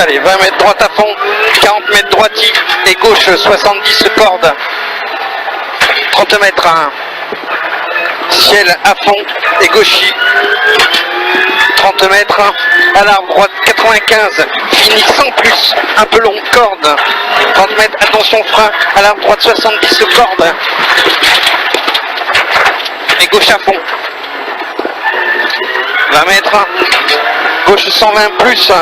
Allez, 20 mètres droite à fond, 40 mètres droiti et gauche 70 cordes. 30 mètres ciel à fond et gauchis. 30 mètres à l'arbre droite 95, fini sans plus, un peu long, corde. 30 mètres, attention frein, à l'arbre droite 70 cordes. Et gauche à fond. 20 mètres, gauche 120 plus,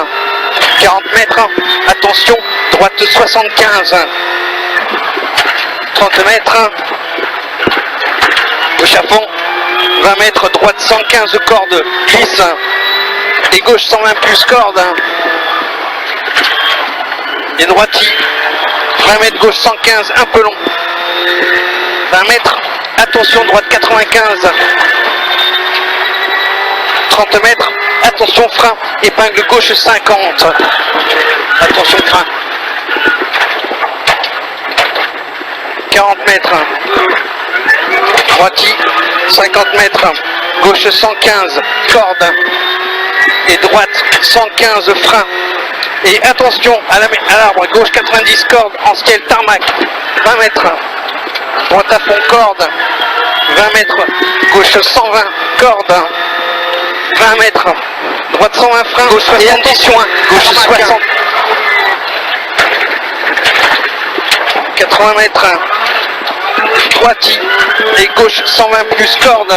40 mètres, attention, droite 75. 30 mètres, gauche à fond. 20 mètres, droite 115 cordes, glisse. Et gauche 120 plus corde. Et droiti. 20 mètres, gauche 115, un peu long. 20 mètres, attention, droite 95. 30 mètres, attention frein, épingle gauche 50. Attention frein. 40 mètres. Droiti, 50 mètres. Gauche 115, corde. Et droite 115 frein. Et attention à l'arbre, gauche 90 cordes en scale tarmac. 20 mètres. Droite à fond, corde. 20 mètres. Gauche 120 corde. 20 mètres. Droite 120 frein. Gauche 70. Et attention, gauche 60. 80 mètres. Droiti. Et gauche 120 plus corde.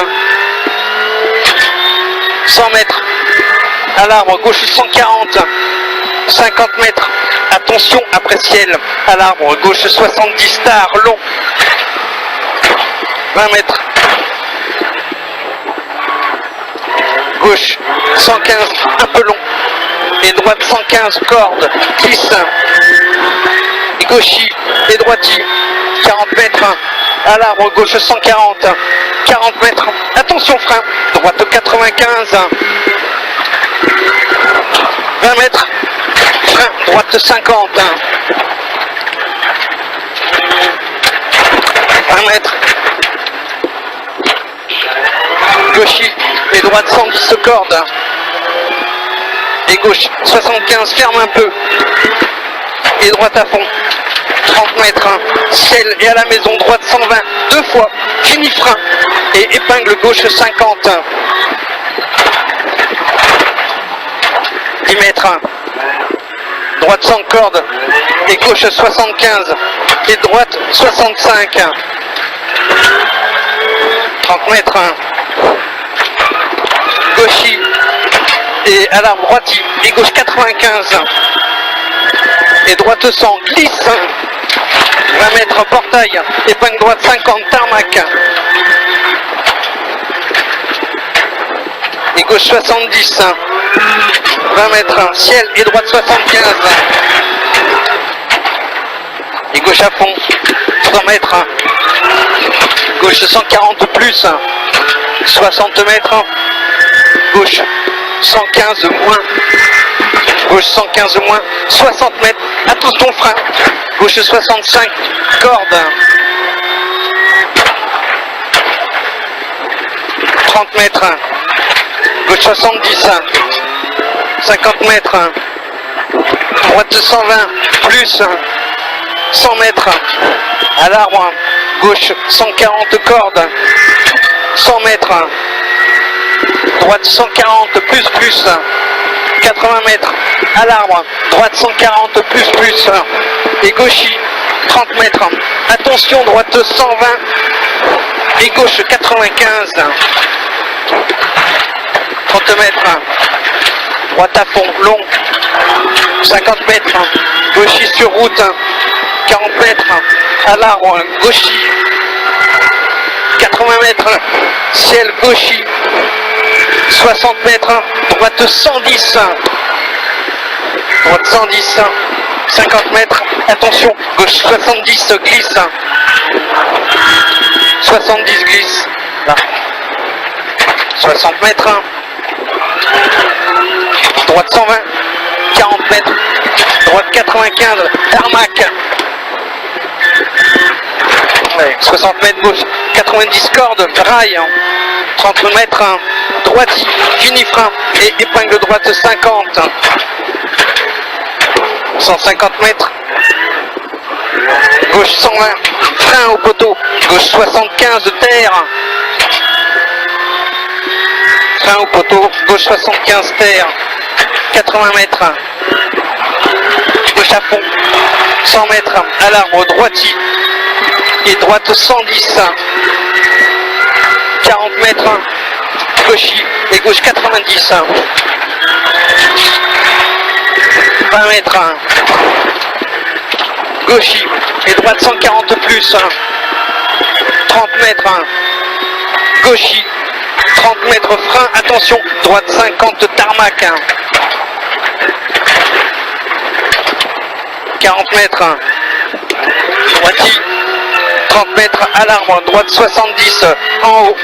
100 mètres. À l'arbre, gauche 140. 50 mètres. Attention après ciel. À l'arbre, gauche 70 star long. 20 mètres. Gauche 115, un peu long. Et droite 115 corde. Glisse. Et gauchis et droiti. 40 mètres. À l'arbre, gauche 140. 40 mètres. Attention frein. Droite 95. 20 mètres. Frein. Droite 50. 20 mètres. Gauchis et droite 110 cordes. Et gauche 75, ferme un peu. Et droite à fond. 30 mètres. Ciel et à la maison, droite 120. Deux fois. Fini frein. Et épingle gauche 50. 10 mètres. Droite 100 cordes. Et gauche 75. Et droite 65. 30 mètres. Gauchis et à l'arbre droiti et gauche 95 et droite 100 glisse. 20 mètres portail, épingle droite 50 tarmac et gauche 70. 20 mètres ciel et droite 75 et gauche à fond. 3 mètres gauche 140 plus. 60 mètres. Gauche 115 moins. Gauche 115 moins. 60 mètres. Attention frein. Gauche 65. Corde. 30 mètres. Gauche 70. 50 mètres. Droite 120. Plus. 100 mètres. À l'arbre. Gauche 140 cordes. 100 mètres. Droite 140 plus. 80 mètres. À l'arbre. Droite 140 plus. Et gauchis 30 mètres. Attention, droite 120. Et gauche 95. 30 mètres. Droite à fond, long. 50 mètres. Gauchis sur route. 40 mètres. À l'arbre. Gauchis. 80 mètres. Ciel gauchis. 60 mètres. Droite 110. Droite 110. 50 mètres. Attention. Gauche 70 glisse. 70 glisse. Là. 60 mètres. Droite 120. 40 mètres. Droite 95. Tarmac. 60 mètres gauche. 90 cordes. Rail. 30 mètres. Droite. Fini frein. Et épingle droite 50. 150 mètres. Gauche 120, frein au poteau. Gauche 75 de terre. Frein au poteau, gauche 75 terre. 80 mètres. Gauche à fond. 100 mètres à l'arbre droitier. Et droite 110. 40 mètres. Gauchis et gauche 90. 20 mètres. Gauchis et droite 140 plus. 30 mètres. Gauchis. 30 mètres frein. Attention. Droite 50 tarmac. 40 mètres. Droitier. 30 mètres à l'arbre. Droite 70 en haut.